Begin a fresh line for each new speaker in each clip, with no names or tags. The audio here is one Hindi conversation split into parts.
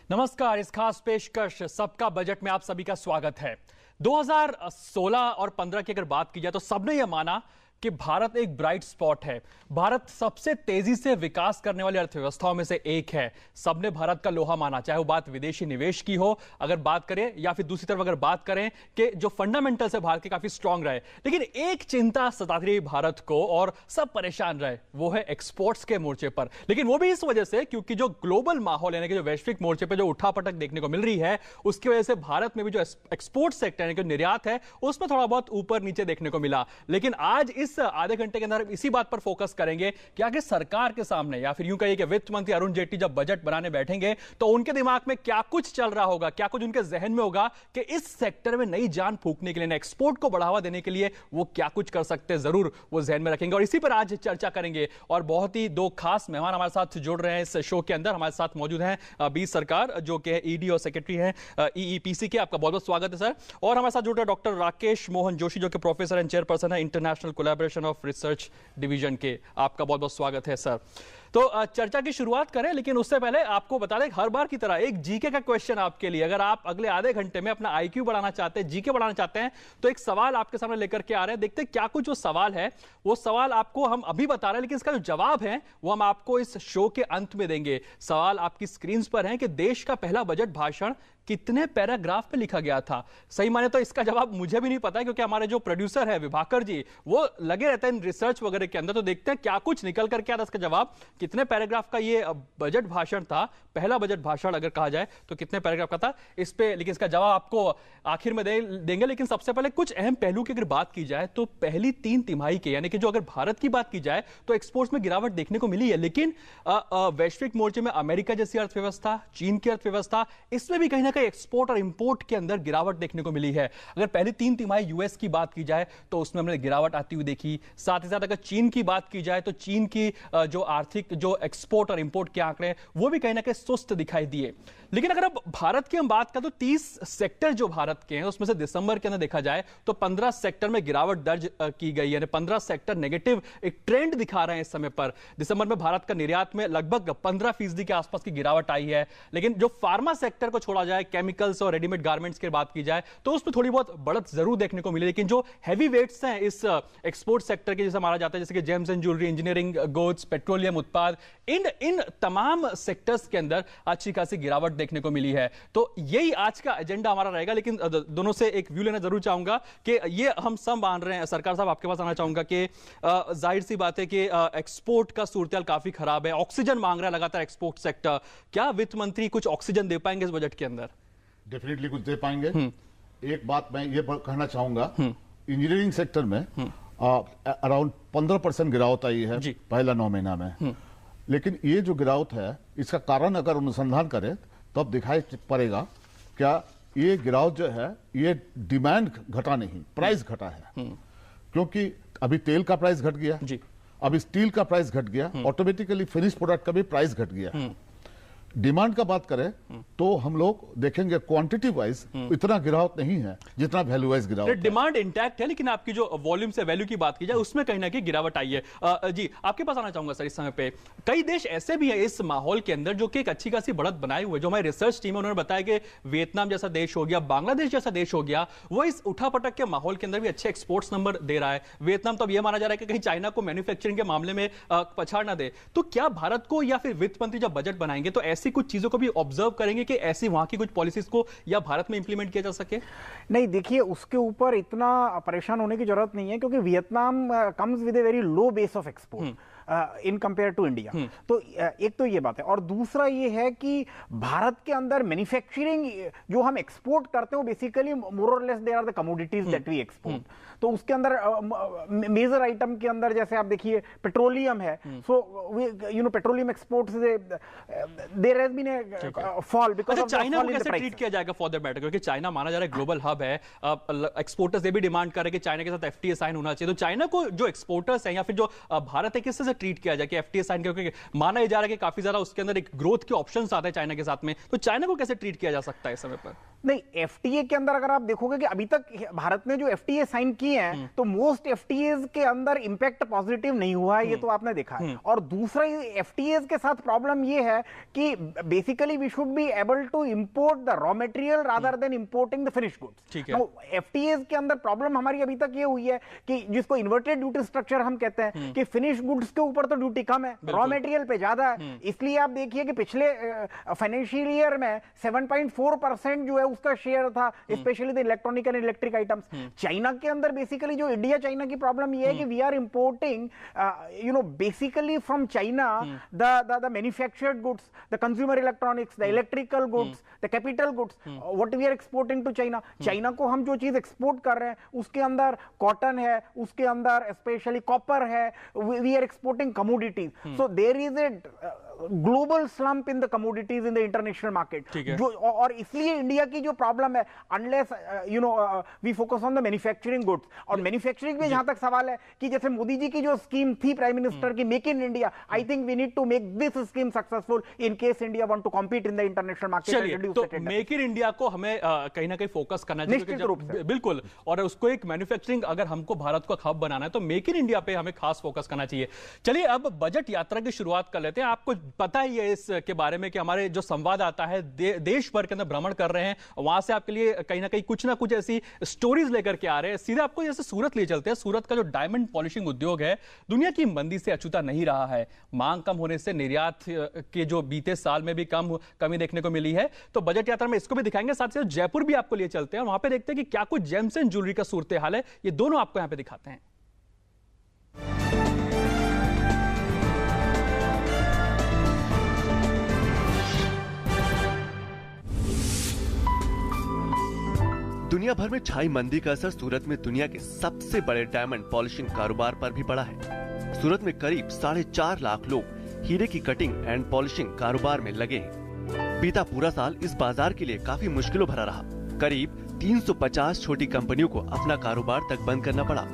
नमस्कार। इस खास पेशकश सबका बजट में आप सभी का स्वागत है। 2016 और 15 की अगर बात की जाए तो सबने यह माना कि भारत एक ब्राइट स्पॉट है। भारत सबसे तेजी से विकास करने वाली अर्थव्यवस्थाओं में से एक है। सबने भारत का लोहा माना, चाहे वो बात विदेशी निवेश की हो अगर बात करें, या फिर दूसरी तरफ अगर बात करें कि जो फंडामेंटल्स है भारत के काफी स्ट्रांग रहे। लेकिन एक चिंता सताती रही भारत को और सब परेशान रहे, वो है एक्सपोर्ट्स के मोर्चे पर। लेकिन वो भी इस वजह से क्योंकि जो ग्लोबल माहौल यानी कि जो वैश्विक मोर्चे पर जो उठापटक देखने को मिल रही है, उसकी वजह से भारत में भी जो एक्सपोर्ट सेक्टर यानी कि निर्यात है उसमें थोड़ा बहुत ऊपर नीचे देखने को मिला। लेकिन आज इस आधे घंटे के अंदर इसी बात पर फोकस करेंगे कि आगे सरकार के सामने, या फिर यूं कहिए कि वित्त मंत्री अरुण जेटली जब बजट बनाने बैठेंगे तो उनके दिमाग में क्या कुछ चल रहा होगा, क्या कुछ उनके जहन में होगा कि इस सेक्टर में नई जान फूंकने के लिए, एक्सपोर्ट को बढ़ावा देने के लिए वो क्या कुछ कर सकते हैं, जरूर वो जहन में रखेंगे। और इसी पर आज चर्चा करेंगे और बहुत ही दो खास मेहमान हमारे साथ जुड़ रहे हैं इस शो के अंदर। हमारे साथ मौजूद हैं बी सरकार जो कि ईडी और सेक्रेटरी हैं ईईपीसी के। आपका बहुत बहुत स्वागत है सर। और हमारे साथ जुड़ रहे हैं डॉक्टर राकेश मोहन जोशी जो कि प्रोफेसर एंड चेयरपर्सन है international collaboration of research division के। आपका बहुत बहुत स्वागत है सर। तो चर्चा की शुरुआत करें, लेकिन उससे पहले आपको बता दें हर बार की तरह एक जीके का क्वेश्चन आपके लिए। अगर आप अगले आधे घंटे में अपना आईक्यू बढ़ाना चाहते हैं, जीके बढ़ाना चाहते हैं, तो एक सवाल आपके सामने लेकर के आ रहे हैं। देखते हैं क्या कुछ जो सवाल है वो सवाल आपको हम अभी बता रहे हैं, लेकिन इसका जो जवाब है वो हम आपको इस शो के अंत में देंगे। सवाल आपकी स्क्रीन पर है कि देश का पहला बजट भाषण कितने पैराग्राफ पे लिखा गया था। सही माने तो इसका जवाब मुझे भी नहीं पता है, क्योंकि हमारे जो प्रोड्यूसर है विभाकर जी वो लगे रहते हैं इन रिसर्च वगैरह के अंदर। तो देखते हैं क्या कुछ निकल करके आता है इसका जवाब। कितने पैराग्राफ का ये बजट भाषण था, पहला बजट भाषण अगर कहा जाए तो कितने पैराग्राफ का था इस पे, लेकिन इसका जवाब आपको आखिर में देंगे। लेकिन सबसे पहले कुछ अहम पहलू की अगर बात की जाए तो पहली 3 तिमाही के, यानी कि जो अगर भारत की बात की जाए तो एक्सपोर्ट्स में गिरावट देखने को मिली है। लेकिन वैश्विक मोर्चे में अमेरिका जैसी अर्थव्यवस्था, चीन की अर्थव्यवस्था, इसमें भी कहीं ना कहीं एक्सपोर्ट और इंपोर्ट के अंदर गिरावट देखने को मिली है। अगर पहली 3 तिमाही यूएस की बात की जाए तो उसमें हमने गिरावट आती हुई देखी। साथ ही साथ अगर चीन की बात की जाए तो चीन की जो आर्थिक जो एक्सपोर्ट और इंपोर्ट के आंकड़े वो भी कहीं ना कहीं सुस्त दिखाई दिए। लेकिन अगर अब भारत की हम बात करें तो 30 सेक्टर जो भारत के हैं उसमें से दिसंबर के अंदर देखा जाए तो 15 सेक्टर में गिरावट दर्ज की गई है। 15 सेक्टर नेगेटिव एक ट्रेंड दिखा रहे हैं इस समय पर। दिसंबर में भारत का निर्यात में लगभग 15% के आसपास की गिरावट आई है। लेकिन जो फार्मा सेक्टर को छोड़ा जाए, केमिकल्स और रेडीमेड गारमेंट्स की बात की जाए तो उसमें थोड़ी बहुत बढ़त जरूर देखने को मिली। लेकिन जो हैवी वेट्स हैं इस एक्सपोर्ट सेक्टर के, जैसे माना जाता है, जैसे कि James and jewellery, engineering goods, petroleum उत्पाद, इन तमाम सेक्टर्स के अंदर अच्छी खासी गिरावट देखने को मिली है। तो यही आज का एजेंडा हमारा रहेगा। लेकिन दोनों से एक व्यू लेना जरूर चाहूंगा कि ये हम सब मान रहे हैं। सरकार साहब आपके पास आना चाहूंगा कि जाहिर सी बात है कि एक्सपोर्ट का सूरत काफी खराब है, ऑक्सीजन मांग रहा है लगातार एक्सपोर्ट सेक्टर। क्या वित्त मंत्री कुछ ऑक्सीजन दे पाएंगे इस बजट के अंदर?
डेफिनेटली कुछ दे पाएंगे। एक बात मैं ये कहना चाहूंगा, इंजीनियरिंग सेक्टर में अराउंड 15% गिरावट आई है पहला 9 महीना में। लेकिन ये जो गिरावट है इसका कारण अगर अनुसंधान करें तो अब दिखाई पड़ेगा क्या ये गिरावट जो है ये डिमांड घटा नहीं, प्राइस घटा है। क्योंकि अभी तेल का प्राइस घट गया, अभी स्टील का प्राइस घट गया, ऑटोमेटिकली फिनिश प्रोडक्ट का भी प्राइस घट गया। डिमांड का बात करें तो हम लोग देखेंगे क्वांटिटी वाइज इतना गिरावट नहीं है जितना वैल्यू वाइज गिरावट।
डिमांड इंटैक्ट है, लेकिन आपकी जो वॉल्यूम से वैल्यू की बात की जाए उसमें कहीं ना कहीं गिरावट आई है। जी आपके पास आना चाहूंगा सर। इस समय पे कई देश ऐसे भी हैं इस माहौल के अंदर जो कि एक अच्छी खासी बढ़त बनाए हुए। जो हमारी रिसर्च टीम है उन्होंने बताया कि वियतनाम जैसा देश हो गया, बांग्लादेश जैसा देश हो गया, वो इस उठापटक के माहौल के अंदर भी अच्छे एक्सपोर्ट्स नंबर दे रहा है। वियतनाम तो अब यह माना जा रहा है कि कहीं चाइना को मैन्युफैक्चरिंग के मामले में पछाड़ ना दे। तो क्या भारत को या फिर वित्त मंत्री जब बजट बनाएंगे तो ऐसी कुछ चीजों को भी ऑब्जर्व करेंगे कि ऐसी वहां की कुछ पॉलिसीज को या भारत में इंप्लीमेंट किया जा सके?
नहीं, देखिए उसके ऊपर इतना परेशान होने की जरूरत नहीं है, क्योंकि Vietnam comes with a very low base of export in compare to India. तो एक तो ये बात है, और दूसरा ये है कि भारत के अंदर मैन्युफैक्चरिंग जो हम एक्सपोर्ट करते हैं basically more or less they are the commodities that we export. तो उसके अंदर मेजर आइटम के अंदर जैसे आप देखिए पेट्रोलियम है, so you know petroleum exports there has been a fall because of
China को कैसे ट्रीट किया जाएगा फॉर दैट मैटर? क्योंकि चाइना माना जा रहा है ग्लोबल हब है, एक्सपोर्टर्स ये भी डिमांड कर रहे हैं कि चाइना के साथ एफटीए साइन होना चाहिए। तो चाइना को जो एक्सपोर्टर्स हैं या फिर जो भारत है किससे ट्रीट किया जाए कि एफटीए साइन, क्योंकि माना जा रहा है कि काफी ज्यादा उसके अंदर एक ग्रोथ के ऑप्शंस आते हैं चाइना के साथ में। तो चाइना को कैसे ट्रीट किया जा सकता है इस समय पर?
नहीं, एफटीए के अंदर अगर आप देखोगे कि अभी तक भारत ने जो एफटीए साइन किए हैं तो मोस्ट एफटीएज के अंदर इंपैक्ट पॉजिटिव नहीं हुआ है, ये तो आपने देखा है। और दूसरा एफटीएज के साथ प्रॉब्लम ये है कि basically we should be able to import the raw material rather than importing the finish goods.
ठीक है।
एफटीएज के अंदर प्रॉब्लम हमारी अभी तक ये हुई है कि जिसको इन्वर्टेड ड्यूटी स्ट्रक्चर हम कहते हैं कि फिनिश गुड्स के ऊपर तो ड्यूटी कम है, रॉ मटेरियल पे ज्यादा है। इसलिए आप देखिए कि पिछले फाइनेंशियल ईयर में 7.4% जो है उसका शेयर था, specially the electronic and electric items. China के अंदर बेसिकली जो इंडिया चाइना की प्रॉब्लम ये है कि we are importing basically from China the manufactured goods, the consumer electronics, the electrical goods, the capital goods, what we are exporting to China. China को हम जो चीज एक्सपोर्ट कर रहे हैं उसके अंदर कॉटन है, उसके अंदर स्पेशली कॉपर है, we are exporting commodities. So there is a global slump in the commodities in the international market. जो और इसलिए इंडिया की जो प्रॉब्लम है, unless we focus on the manufacturing goods, और मैन्युफैक्चरिंग में जहां तक सवाल है कि जैसे मोदी जी की जो स्कीम थी प्राइम मिनिस्टर की make in India, I think we need to make this scheme successful in case India want to compete in the international market.
तो मेक इन इंडिया को हमें कहीं ना कहीं फोकस करना चाहिए, बिल्कुल। और उसको एक मैन्युफैक्चरिंग, अगर हमको भारत को हब बनाना है तो मेक इन इंडिया पे हमें खास फोकस करना चाहिए। चलिए अब बजट यात्रा की शुरुआत कर लेते हैं। आपको पता ही है इसके बारे में कि हमारे जो संवाददाता है देश भर के अंदर भ्रमण कर रहे हैं, वहां से आपके लिए कहीं ना कहीं कुछ ना कुछ ऐसी स्टोरीज लेकर के आ रहे हैं। सीधे आपको जैसे सूरत ले चलते हैं। सूरत का जो डायमंड पॉलिशिंग उद्योग है दुनिया की मंदी से अछूता नहीं रहा है। मांग कम होने से निर्यात के जो बीते साल में भी कमी देखने को मिली है। तो बजट यात्रा में इसको भी दिखाएंगे, साथ ही जयपुर भी आपको लिए चलते हैं, वहां पे देखते हैं कि क्या कुछ जेम्स एंड ज्वेलरी का सूरत हाल है। ये दोनों आपको यहां पे दिखाते हैं।
दुनिया भर में छाई मंदी का असर सूरत में दुनिया के सबसे बड़े डायमंड पॉलिशिंग कारोबार पर भी पड़ा है। सूरत में करीब 4.5 लाख लोग हीरे की कटिंग एंड पॉलिशिंग कारोबार में लगे हैं। बीता पूरा साल इस बाजार के लिए काफी मुश्किलों भरा रहा। करीब 350 छोटी कंपनियों को अपना कारोबार तक बंद करना पड़ा।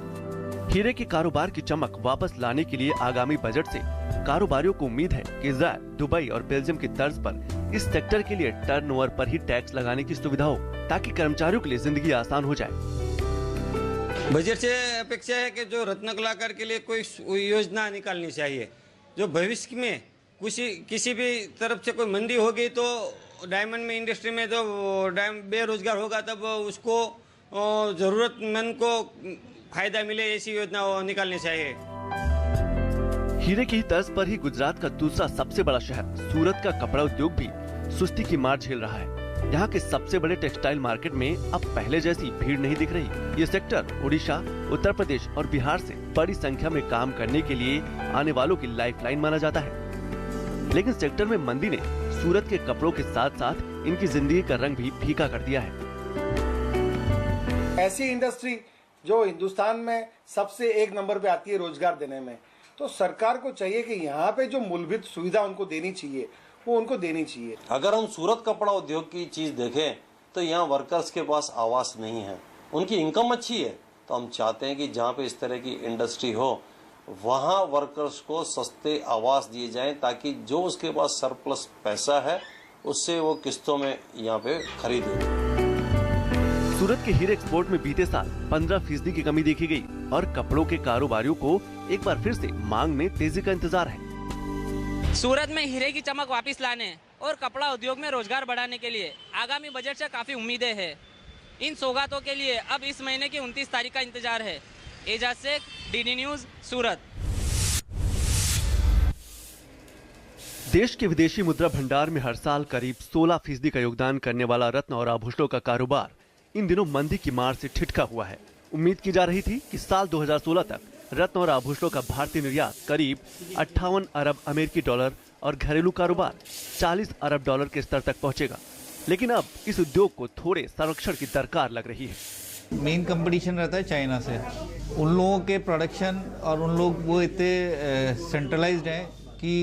हीरे के कारोबार की चमक वापस लाने के लिए आगामी बजट से कारोबारियों को उम्मीद है कि इजराइल, दुबई और बेल्जियम की तर्ज पर इस सेक्टर के लिए टर्नओवर पर ही टैक्स लगाने की सुविधा हो, ताकि कर्मचारियों के लिए जिंदगी आसान हो जाए।
बजट से अपेक्षा है कि जो रत्न कलाकार के लिए कोई योजना निकालनी चाहिए, जो भविष्य में किसी भी तरफ से कोई मंदी होगी तो डायमंड में इंडस्ट्री में जो बेरोजगार होगा तब उसको जरूरतमंद को फायदा मिले, ऐसी योजना निकालनी चाहिए।
हीरे की तर्ज पर ही गुजरात का दूसरा सबसे बड़ा शहर सूरत का कपड़ा उद्योग भी सुस्ती की मार झेल रहा है। यहाँ के सबसे बड़े टेक्सटाइल मार्केट में अब पहले जैसी भीड़ नहीं दिख रही। ये सेक्टर उड़ीसा, उत्तर प्रदेश और बिहार से बड़ी संख्या में काम करने के लिए आने वालों की लाइफलाइन माना जाता है। लेकिन सेक्टर में मंदी ने सूरत के कपड़ों के साथ साथ इनकी जिंदगी का रंग भी फीका कर दिया है।
ऐसी इंडस्ट्री जो हिंदुस्तान में सबसे एक नंबर पे आती है रोजगार देने में, तो सरकार को चाहिए कि यहाँ पे जो मूलभूत सुविधा उनको देनी चाहिए वो उनको देनी चाहिए।
अगर हम सूरत कपड़ा उद्योग की चीज देखें तो यहाँ वर्कर्स के पास आवास नहीं है, उनकी इनकम अच्छी है, तो हम चाहते हैं कि जहाँ पे इस तरह की इंडस्ट्री हो वहाँ वर्कर्स को सस्ते आवास दिए जाएं, ताकि जो उसके पास सरप्लस पैसा है उससे वो किस्तों में यहाँ पे खरीदे।
सूरत के हीरे एक्सपोर्ट में बीते साल 15% की कमी देखी गई और कपड़ों के कारोबारियों को एक बार फिर से मांग में तेजी का इंतजार है।
सूरत में हीरे की चमक वापस लाने और कपड़ा उद्योग में रोजगार बढ़ाने के लिए आगामी बजट से काफी उम्मीदें हैं। इन सौगातों के लिए अब इस महीने की 29 तारीख का इंतजार है। एजाज शेख, डीडी न्यूज, सूरत।
देश के विदेशी मुद्रा भंडार में हर साल करीब 16% का योगदान करने वाला रत्न और आभूषणों का कारोबार इन दिनों मंदी की मार से ठिठका हुआ है। उम्मीद की जा रही थी कि साल 2016 तक रत्न और आभूषणों का भारतीय निर्यात करीब 58 अरब अमेरिकी डॉलर और घरेलू कारोबार 40 अरब डॉलर के स्तर तक पहुंचेगा। लेकिन अब इस उद्योग को थोड़े संरक्षण की दरकार लग रही है।
मेन कंपटीशन रहता है चाइना से। उन लोगों के प्रोडक्शन और उन लोग वो इतने सेंट्रलाइज्ड हैं कि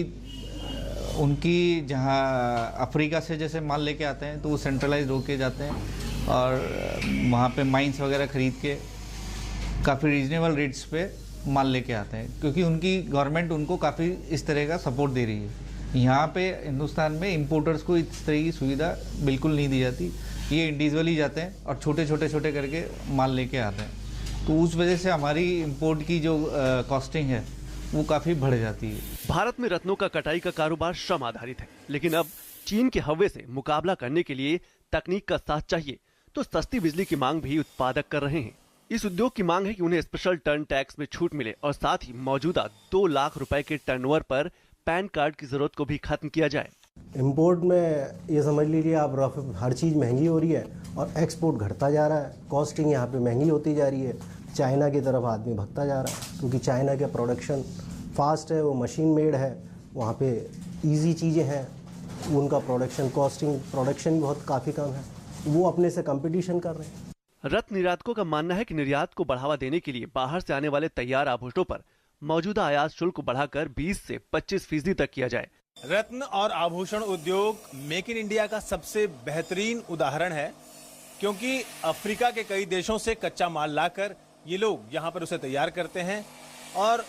उनकी जहाँ अफ्रीका से जैसे माल लेके आते हैं तो वो सेंट्रलाइज्ड होके जाते हैं और वहाँ पे माइंस वगैरह खरीद के काफ़ी रीजनेबल रेट्स पे माल लेके आते हैं, क्योंकि उनकी गवर्नमेंट उनको काफ़ी इस तरह का सपोर्ट दे रही है। यहाँ पे हिंदुस्तान में इंपोर्टर्स को इस तरह की सुविधा बिल्कुल नहीं दी जाती। ये इंडिविजुअली जाते हैं और छोटे छोटे करके माल लेके आते हैं। तो उस वजह से हमारी इंपोर्ट की जो कॉस्टिंग है वो काफ़ी बढ़ जाती है।
भारत में रत्नों का कटाई का कारोबार श्रम आधारित है, लेकिन अब चीन के हव्वे से मुकाबला करने के लिए तकनीक का साथ चाहिए, तो सस्ती बिजली की मांग भी उत्पादक कर रहे हैं। इस उद्योग की मांग है कि उन्हें स्पेशल टर्न टैक्स में छूट मिले और साथ ही मौजूदा 2 लाख रुपए के टर्नओवर पर पैन कार्ड की जरूरत को भी खत्म किया जाए।
इंपोर्ट में ये समझ लीजिए आप हर चीज़ महंगी हो रही है और एक्सपोर्ट घटता जा रहा है, कॉस्टिंग यहाँ पे महंगी होती जा रही है। चाइना की तरफ आदमी भगता जा रहा है क्योंकि चाइना के प्रोडक्शन फास्ट है, वो मशीन मेड है, वहाँ पे इजी चीज़ें हैं, उनका प्रोडक्शन कॉस्टिंग प्रोडक्शन भी बहुत काफ़ी कम है, वो अपने से कंपटीशन कर रहे हैं।
रत्न निर्यातकों का मानना है कि निर्यात को बढ़ावा देने के लिए बाहर से आने वाले तैयार आभूषणों पर मौजूदा आयात शुल्क को बढ़ाकर 20 से 25% तक किया जाए।
रत्न और आभूषण उद्योग मेक इन इंडिया का सबसे बेहतरीन उदाहरण है, क्योंकि अफ्रीका के कई देशों से कच्चा माल लाकर ये लोग यहाँ पर उसे तैयार करते हैं और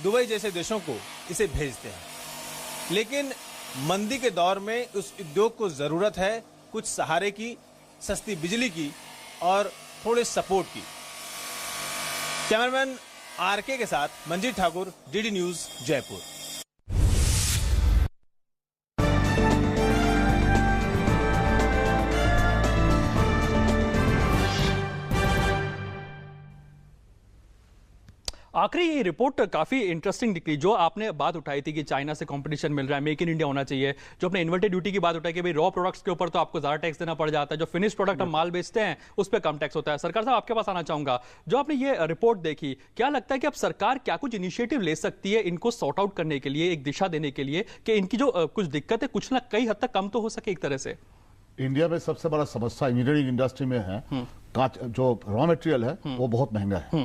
दुबई जैसे देशों को इसे भेजते हैं। लेकिन मंदी के दौर में उस उद्योग को जरूरत है कुछ सहारे की, सस्ती बिजली की और थोड़े सपोर्ट की। कैमरामैन आरके के साथ मंजीत ठाकुर, डीडी न्यूज, जयपुर।
आखिरी ये रिपोर्ट काफी इंटरेस्टिंग दिखी, जो आपने बात उठाई थी कि चाइना से कंपटीशन मिल रहा है, मेक इन इंडिया होना चाहिए, जो अपने इन्वर्टेड ड्यूटी की बात उठाई कि भाई रॉ प्रोडक्ट्स के ऊपर तो आपको ज्यादा टैक्स देना पड़ जाता है, जो फिनिश प्रोडक्ट हम माल बेचते हैं उस पर कम टैक्स होता है। सरकार साहब आपके पास आना चाहूंगा, जो आपने ये रिपोर्ट देखी, क्या लगता है कि अब सरकार क्या कुछ इनिशिएटिव ले सकती है इनको सॉर्ट आउट करने के लिए, एक दिशा देने के लिए कि इनकी जो कुछ दिक्कत है कुछ ना कई हद तक कम तो हो सके एक तरह से?
इंडिया में सबसे बड़ा समस्या इंजीनियरिंग इंडस्ट्री में है, जो रॉ मटेरियल है वो बहुत महंगा है।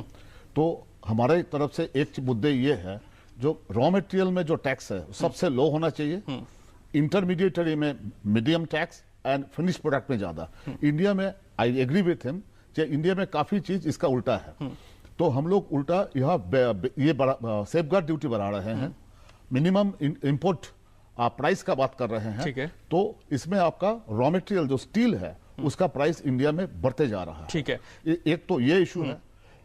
तो हमारे तरफ से एक मुद्दे ये है, जो रॉ मटेरियल में जो टैक्स है सबसे लो होना चाहिए, इंटरमीडिएटरी में medium tax and finish product में ज्यादा। इंडिया में आई एग्री विथ हिम कि इंडिया में काफी चीज इसका उल्टा है। तो हम लोग उल्टा यहाँ ये सेफगार्ड ड्यूटी बढ़ा रहे हैं, मिनिमम इंपोर्ट प्राइस का बात कर रहे हैं। तो इसमें आपका रॉ मटेरियल जो स्टील है उसका प्राइस इंडिया में बढ़ते जा रहा है।
ठीक है,
एक तो ये इशू है।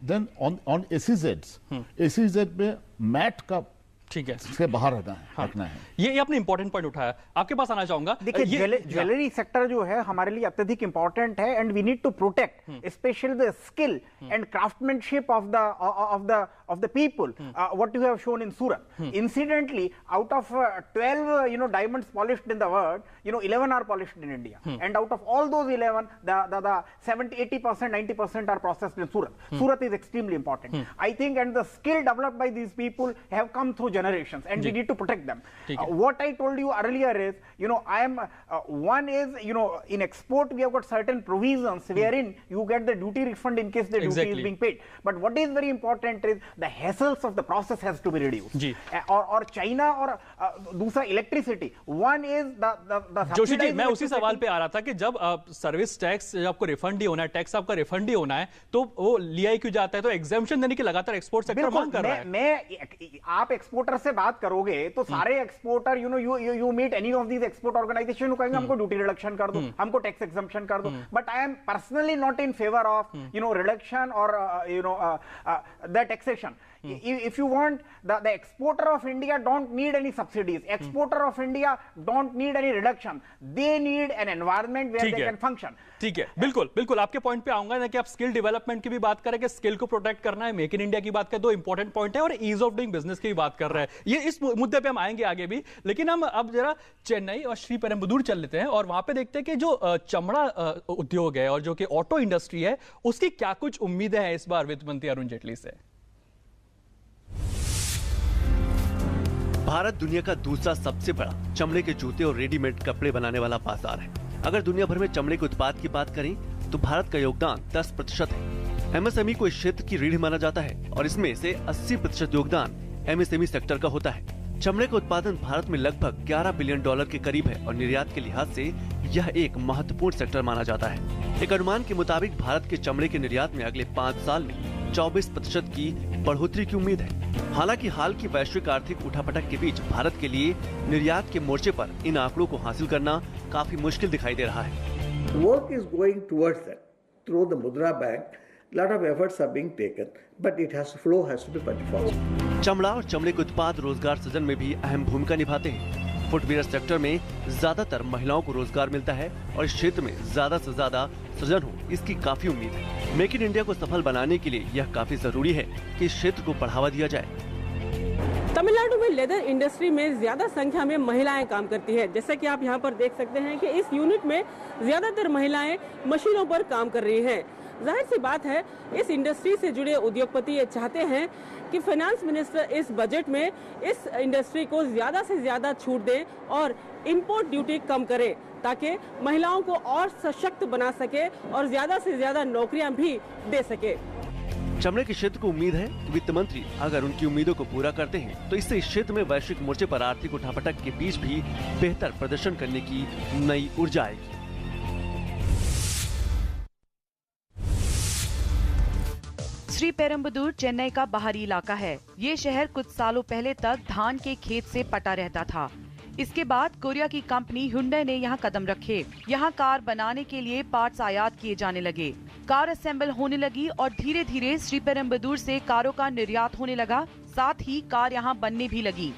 देन ऑन एसीजेड में मैट का
ठीक है
से बाहर हटना है।
ये आपने इंपॉर्टेंट पॉइंट उठाया, आपके पास आना चाहूंगा।
देखिए ज्वेलरी सेक्टर जो है हमारे लिए अत्यधिक इंपॉर्टेंट है and we need to protect specially the skill and craftsmanship of the people what you have shown in Surat. Incidentally out of 12 diamonds polished in the world 11 are polished in India and out of all those 11 the 70-80% 90% are processed in Surat is extremely important. I think and the skill developed by these people have come through generations and we need to protect them. What I told you earlier is, I am one is, in export we have got certain provisions wherein you get the duty refund in case the duty is being paid. But what is very important is the hassles of the process has to be reduced. Or China or दूसरा electricity. One is the
Joshi ji, मैं उसी सवाल पे आ रहा था कि जब सर्विस टैक्स जब आपको रिफंड ही होना है, टैक्स आपका रिफंड ही होना है, तो वो लिया ही क्यों जाता है? तो एग्जेम्पशन देने की लगातार एक्सपोर्ट सेक्टर मांग कर रहा है।
आप एक्सपोर्टर से बात करोगे तो सारे exporter you meet any of these export organisation को कहेंगे हमको ड्यूटी रिडक्शन कर दो, हमको टैक्स एग्जम्पशन कर दो। But I am personally not in favour of reduction और the taxation. If you want, the exporter of India don't need any subsidies. Exporter of India don't need any reduction. They need an environment where they can function.
ठीक है, बिल्कुल बिल्कुल आपके पॉइंट पे आऊंगा ना कि आप स्किल डेवलपमेंट की भी बात करें कि स्किल को प्रोटेक्ट करना है, मेक इन इंडिया की बात करें, दो इंपॉर्टेंट पॉइंट है, और ईज ऑफ डूइंग बिजनेस की भी बात कर रहे हैं। ये इस मुद्दे पे हम आएंगे आगे भी, लेकिन हम अब जरा चेन्नई और श्रीपेरुम्बदूर चल लेते हैं और वहां पे देखते हैं कि जो चमड़ा उद्योग है और जो कि ऑटो इंडस्ट्री है उसकी क्या कुछ उम्मीदें हैं इस बार वित्त मंत्री अरुण जेटली से।
भारत दुनिया का दूसरा सबसे बड़ा चमड़े के जूते और रेडीमेड कपड़े बनाने वाला बाजार है। अगर दुनिया भर में चमड़े के उत्पाद की बात करें तो भारत का योगदान 10% है। एमएसएमई को इस क्षेत्र की रीढ़ माना जाता है और इसमें से 80% योगदान एमएसएमई सेक्टर का होता है। चमड़े का उत्पादन भारत में लगभग $11 बिलियन के करीब है और निर्यात के लिहाज से यह एक महत्वपूर्ण सेक्टर माना जाता है। एक अनुमान के मुताबिक भारत के चमड़े के निर्यात में अगले 5 साल में 24% की बढ़ोतरी की उम्मीद है। हालांकि हाल की वैश्विक आर्थिक उठापटक के बीच भारत के लिए निर्यात के मोर्चे पर इन आंकड़ों को हासिल करना काफी मुश्किल दिखाई दे रहा है।
Work is going towards that through the Mudra Bank. Lot of efforts are being taken, but it has flow has to be continuous.
चमड़ा और चमड़े के उत्पाद रोजगार सृजन में भी अहम भूमिका निभाते हैं। फुटवियर सेक्टर में ज्यादातर महिलाओं को रोजगार मिलता है और इस क्षेत्र में ज्यादा से ज्यादा सृजन हो, इसकी काफी उम्मीद है। मेक इन इंडिया को सफल बनाने के लिए यह काफी जरूरी है कि इस क्षेत्र को बढ़ावा दिया जाए।
तमिलनाडु में लेदर इंडस्ट्री में ज्यादा संख्या में महिलाएं काम करती है। जैसे कि आप यहां पर देख सकते हैं कि इस यूनिट में ज्यादातर महिलाएं मशीनों पर काम कर रही हैं। जाहिर सी बात है, इस इंडस्ट्री से जुड़े उद्योगपति ये चाहते हैं कि फाइनेंस मिनिस्टर इस बजट में इस इंडस्ट्री को ज्यादा से ज्यादा छूट दें और इंपोर्ट ड्यूटी कम करें, ताकि महिलाओं को और सशक्त बना सके और ज्यादा से ज्यादा नौकरियां भी दे सके।
चमड़े के क्षेत्र को उम्मीद है कि वित्त मंत्री अगर उनकी उम्मीदों को पूरा करते हैं तो इससे इस क्षेत्र में वैश्विक मोर्चे पर आर्थिक उठापटक के बीच भी बेहतर प्रदर्शन करने की नई ऊर्जा आएगी।
श्रीपेरुम्बदूर चेन्नई का बाहरी इलाका है। ये शहर कुछ सालों पहले तक धान के खेत से पटा रहता था। इसके बाद कोरिया की कंपनी हुंडई ने यहाँ कदम रखे। यहाँ कार बनाने के लिए पार्ट्स आयात किए जाने लगे, कार असेंबल होने लगी और धीरे धीरे श्रीपेरुम्बदूर से कारों का निर्यात होने लगा। साथ ही कार यहाँ बनने भी लगी।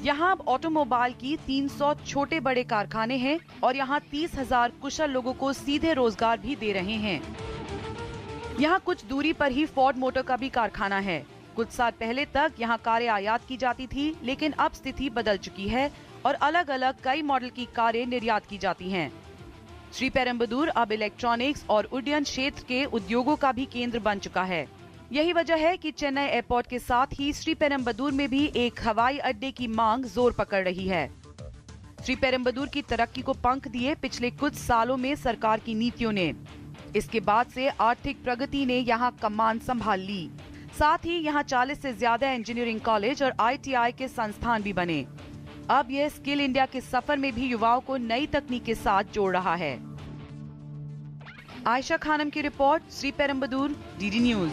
यहाँ अब ऑटोमोबाइल की 300 छोटे बड़े कारखाने हैं और यहाँ 30,000 कुशल लोगों को सीधे रोजगार भी दे रहे हैं। यहाँ कुछ दूरी पर ही फोर्ड मोटर का भी कारखाना है। कुछ साल पहले तक यहाँ कारें आयात की जाती थी, लेकिन अब स्थिति बदल चुकी है और अलग अलग कई मॉडल की कारें निर्यात की जाती हैं। श्रीपेरुम्बदूर अब इलेक्ट्रॉनिक्स और उड्डयन क्षेत्र के उद्योगों का भी केंद्र बन चुका है। यही वजह है कि चेन्नई एयरपोर्ट के साथ ही श्रीपेरुम्बदूर में भी एक हवाई अड्डे की मांग जोर पकड़ रही है। श्रीपेरुम्बदूर की तरक्की को पंख दिए पिछले कुछ सालों में सरकार की नीतियों ने। इसके बाद से आर्थिक प्रगति ने यहाँ कमान संभाल ली। साथ ही यहाँ 40 से ज्यादा इंजीनियरिंग कॉलेज और ITI के संस्थान भी बने। अब यह स्किल इंडिया के सफर में भी युवाओं को नई तकनीक के साथ जोड़ रहा है। आयशा खानम की रिपोर्ट, श्रीपेरुम्बदूर, DD न्यूज।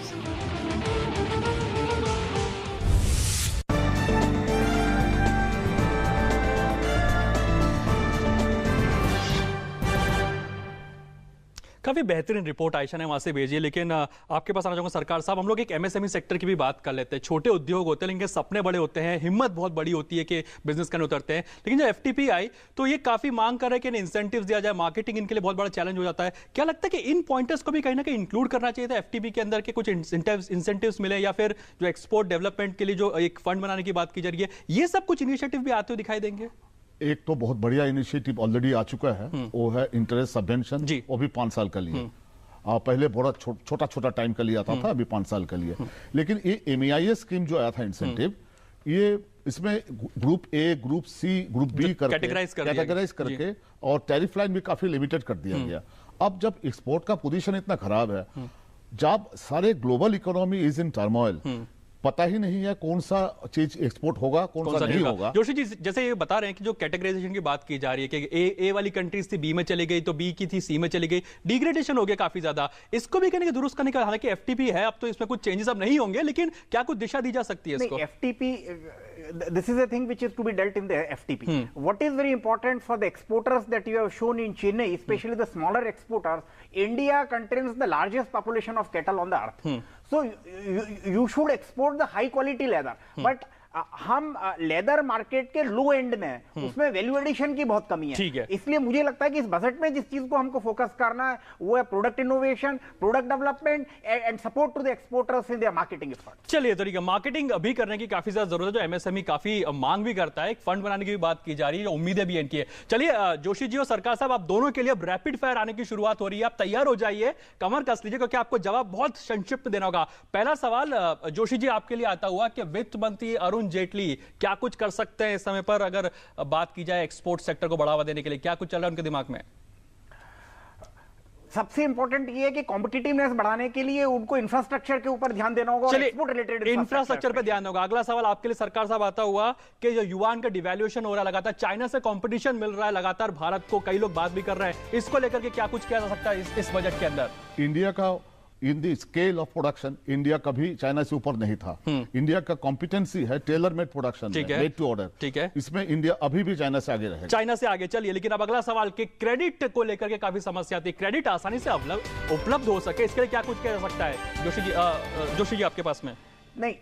काफी बेहतरीन रिपोर्ट आयशा ने वहां से भेजी है। लेकिन आपके पास आना चाहूंगा सरकार साहब, हम लोग एक MSME सेक्टर की भी बात कर लेते हैं। छोटे उद्योग होते हैं लेकिन सपने बड़े होते हैं, हिम्मत बहुत बड़ी होती है कि बिजनेस करने उतरते हैं। लेकिन जब FTP आई तो ये काफी मांग कर रहे हैं कि इंसेंटिव्स दिया जाए, मार्केटिंग इनके लिए बहुत बड़ा चैलेंज हो जाता है। क्या लगता है कि इन पॉइंटर्स को भी कहीं ना कहीं इंक्लूड करना चाहिए था FTP के अंदर, के कुछ इंसेंटिव्स मिले, या फिर जो एक्सपोर्ट डेवलपमेंट के लिए जो एक फंड बनाने की बात की जा रही है, ये सब कुछ इनिशिएटिव भी आते हुए दिखाई देंगे?
एक तो बहुत बढ़िया इनिशिएटिव ऑलरेडी आ चुका है, वो है इंटरेस्ट सबवेंशन, वो भी 5 साल का लिए। पहले बड़ा छोटा छोटा टाइम का लिया था, अभी 5 साल का लिए। लेकिन ये MEIS स्कीम जो आया था इंसेंटिव, ये इसमें group A, group C, group B करके कैटेगराइज करके और टैरिफ लाइन भी काफी लिमिटेड कर दिया गया। अब जब एक्सपोर्ट का पोजीशन इतना खराब है, जब सारे global economy is in turmoil, पता ही नहीं है कौन सा चीज एक्सपोर्ट होगा, कौन सा नहीं होगा।
जोशी जी, जैसे ये बता रहे हैं कि जो कैटेगराइजेशन की बात की जा रही है कि ए वाली कंट्रीज थी B में चली गई, तो B की थी C में चली गई, डिग्रेडेशन हो गया काफी ज्यादा। इसको भी कहने के दुरुस्त करने का, हालांकि FTP है अब तो इसमें कुछ चेंजेस अब नहीं होंगे, लेकिन क्या कुछ दिशा दी जा सकती है इसको?
FTP, this is a thing which is to be dealt in the FTP. What is very important for the exporters that you have shown in Chennai, especially the smaller exporters, India contains the largest population of cattle on the earth. So you should export the high quality leather, but हम लेदर मार्केट के लो एंड में उसमें वैल्यू एडिशन की बहुत कमी है। इसलिए मुझे लगता है कि इस बजट में जिस चीज को हमको फोकस करना है वो है product innovation, product development and support to the exporters in their marketing effort.
चलिए, तरीका मार्केटिंग अभी करने की काफी ज्यादा जरूरत है, जो MSME काफी मांग भी करता है। एक फंड बनाने की भी बात की जा रही है, उम्मीदें भी इनकी है। चलिए जोशी जी और सरकार साहब, आप दोनों के लिए रैपिड फायर आने की शुरुआत हो रही है। आप तैयार हो जाइए, कमर कस लीजिए, क्योंकि आपको जवाब बहुत संक्षिप्त देना होगा। पहला सवाल जोशी जी आपके लिए आता हुआ कि वित्त मंत्री अरुण जेटली क्या कुछ कर सकते हैं इस समय पर, अगर बात की जाए एक्सपोर्ट सेक्टर को बढ़ावा देने के लिए, क्या कुछ चल रहा है उनके दिमाग में?
सबसे इंपॉर्टेंट ये है कि कॉम्पिटिटिवनेस बढ़ाने के लिए उनको इंफ्रास्ट्रक्चर के ऊपर ध्यान देना होगा, एक्सपोर्ट रिलेटेड
इंफ्रास्ट्रक्चर पे ध्यान होगा। अगला सवाल आपके लिए सरकार साहब आता हुआ कि जो युआन का डिवैल्यूएशन हो रहा है लगातार, चाइना से कंपटीशन मिल रहा है लगातार भारत को, कई लोग बात भी कर रहे हैं, इसको लेकर के क्या कुछ किया जा सकता है इस बजट के अंदर?
इंडिया का in the scale of production India कभी चाइना से ऊपर नहीं था। इंडिया का कॉम्पिटेंसी है tailor made production, made to order.
ठीक है,
इसमें इंडिया अभी भी चाइना से आगे रहेगा।
चाइना से आगे। चलिए, लेकिन अब अगला सवाल कि क्रेडिट को लेकर के काफी समस्या आती है, क्रेडिट आसानी से उपलब्ध हो सके, इसके लिए क्या कुछ किया जा सकता है? जोशी जी आपके पास में।
नहीं,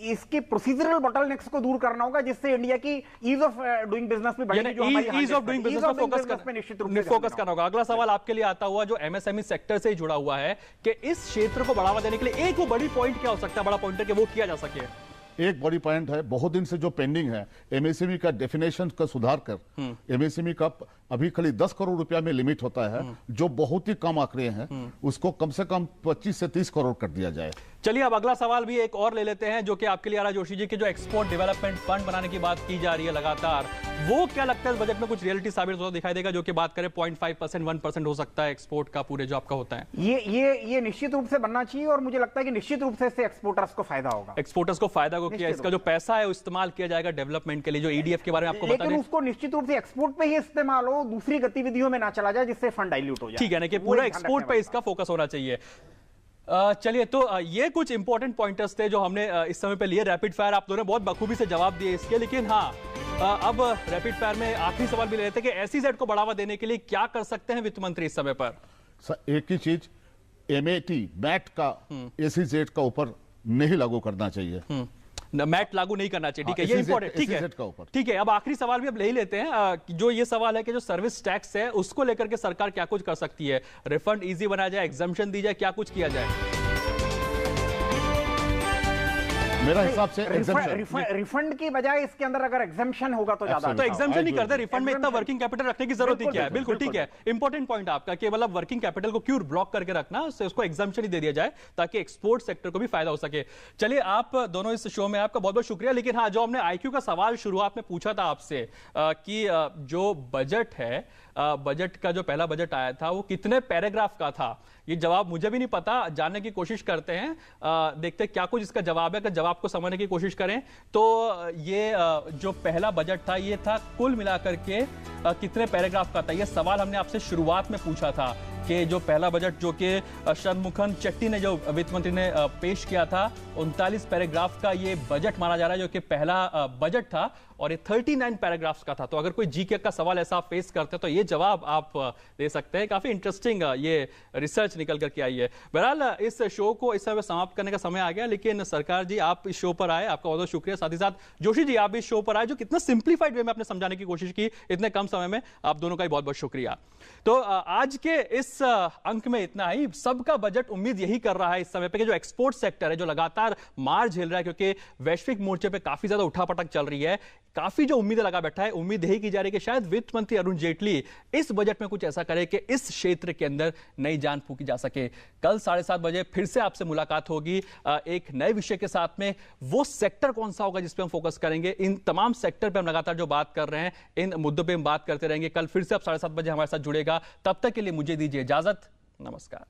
इसके प्रोसीजरल बॉटलनेक्स को दूर करना होगा, जिससे इंडिया की ईज ऑफ डूइंग बिजनेस में बढ़ेगी, जो हमारी
ईज ऑफ डूइंग बिजनेस पे फोकस करना होगा। अगला सवाल आपके लिए आता हुआ जो एमएसएमई सेक्टर से ही जुड़ा हुआ है कि इस क्षेत्र को बढ़ावा देने के लिए एक वो बड़ी पॉइंट क्या हो सकता है, बड़ा पॉइंटर कि वो किया जा सके?
एक बड़ी पॉइंट है, बहुत दिन से जो पेंडिंग है, एमएसएमई का डेफिनेशन का सुधार कर एमएसएमई का अभी खाली 10 करोड़ रुपया में लिमिट होता है, जो बहुत ही कम आंकड़े हैं, उसको कम से कम 25 से 30 करोड़ कर दिया जाए।
चलिए, अब अगला सवाल भी एक और ले लेते हैं जो कि आपके लिए आ रहा है जोशी जी, की जो एक्सपोर्ट डेवलपमेंट फंड बनाने की बात की जा रही है लगातार, वो क्या लगता है इस बजट में कुछ रियलिटी साबित होता दिखाई देगा? जो कि बात करें 0.5% 1% हो सकता है एक्सपोर्ट का पूरे जो आपका होता है।
ये निश्चित रूप से बनना चाहिए, और मुझे लगता है कि निश्चित रूप से इससे एक्सपोर्टर्स को फायदा होगा।
एक्सपोर्टर्स को फायदा को किया, इसका जो पैसा है वो इस्तेमाल किया जाएगा डेवलपमेंट के लिए, जो ईडीएफ के बारे में आपको बता दें,
लेकिन उसको निश्चित रूप से एक्सपोर्ट पे ही इस्तेमाल हो, दूसरी गतिविधियों में ना चला जाए, जिससे फंड डाइल्यूट हो जाए।
ठीक है ना, कि पूरा एक्सपोर्ट पे इसका फोकस होना चाहिए। चलिए, तो ये कुछ इंपॉर्टेंट पॉइंटर्स थे जो हमने इस समय पे लिए। रैपिड फायर आप दोनों ने बहुत बखूबी से जवाब दिए इसके, लेकिन हाँ, अब रैपिड फायर में आखिरी सवाल भी ले लेते हैं कि एसईजेड को बढ़ावा देने के लिए क्या कर सकते हैं वित्त मंत्री इस समय पर?
एक ही चीज, मैट का एसईजेड का ऊपर नहीं लागू करना चाहिए,
मैट लागू नहीं करना चाहिए। ठीक है, ये इंपॉर्टेंट। ठीक है, ठीक है। अब आखिरी सवाल भी अब ले ही लेते हैं, जो ये सवाल है कि जो सर्विस टैक्स है उसको लेकर के सरकार क्या कुछ कर सकती है? रिफंड इजी बनाया जाए, एग्जम्पशन दी जाए, क्या कुछ किया जाए?
मेरा हिसाब से
रिफंड की बजाय इसके अंदर अगर एग्जम्पशन होगा तो ज्यादा।
तो एग्जम्पशन नहीं करते, रिफंड में इतना वर्किंग कैपिटल रखने की जरूरत ही क्या है? बिल्कुल ठीक है, इंपॉर्टेंट पॉइंट आपका कि मतलब वर्किंग कैपिटल को क्यों ब्लॉक करके रखना, उसको एग्जम्पशन ही दे दिया जाए ताकि एक्सपोर्ट सेक्टर को भी फायदा हो सके। चलिए, आप दोनों इस शो में आपका बहुत बहुत शुक्रिया। लेकिन हाँ, जो हमने आईक्यू का सवाल शुरुआत में पूछा था आपसे कि जो बजट है, बजट का जो पहला बजट आया था वो कितने पैराग्राफ का था, ये जवाब मुझे भी नहीं पता, जानने की कोशिश करते हैं, देखते हैं क्या कुछ इसका जवाब है। अगर जवाब को समझने की कोशिश करें तो ये जो पहला बजट था ये था कुल मिलाकर के कितने पैराग्राफ का था, ये सवाल हमने आपसे शुरुआत में पूछा था कि जो पहला बजट जो कि षणमुखम चेट्टी ने, जो वित्त मंत्री ने पेश किया था, 39 पैराग्राफ का ये बजट माना जा रहा है जो कि पहला बजट था, और ये 39 पैराग्राफ्स का था। तो अगर कोई जीके का सवाल ऐसा आप फेस करते हैं तो ये जवाब आप दे सकते हैं। काफी इंटरेस्टिंग ये रिसर्च निकल करके आई है। बहरहाल, इस शो को इस समय समाप्त करने का समय आ गया, लेकिन सरकार जी आप इस शो पर आए, आपका बहुत बहुत शुक्रिया। साथ ही साथ जोशी जी आप इस शो पर आए, जो कितना सिंप्लीफाइड वे में आपने समझाने की कोशिश की इतने कम समय में, आप दोनों का ही बहुत बहुत शुक्रिया। तो आज के इस अंक में इतना ही। सबका बजट उम्मीद यही कर रहा है इस समय पे कि जो एक्सपोर्ट सेक्टर है जो लगातार मार झेल रहा है, क्योंकि वैश्विक मोर्चे पे काफी ज्यादा उठापटक चल रही है, काफी जो उम्मीदें लगा बैठा है, उम्मीद यही की जा रही है कि शायद वित्त मंत्री अरुण जेटली इस बजट में कुछ ऐसा करे कि इस क्षेत्र के अंदर नई जान फूंकी जा सके। कल 7:30 बजे फिर से आपसे मुलाकात होगी एक नए विषय के साथ में। वो सेक्टर कौन सा होगा जिस पे हम फोकस करेंगे, इन तमाम सेक्टर पे हम लगातार जो बात कर रहे हैं, इन मुद्दों पे हम बात करते रहेंगे। कल फिर से आप 7:30 बजे हमारे साथ जुड़ेगा। तब तक के लिए मुझे दीजिए इजाजत। नमस्कार।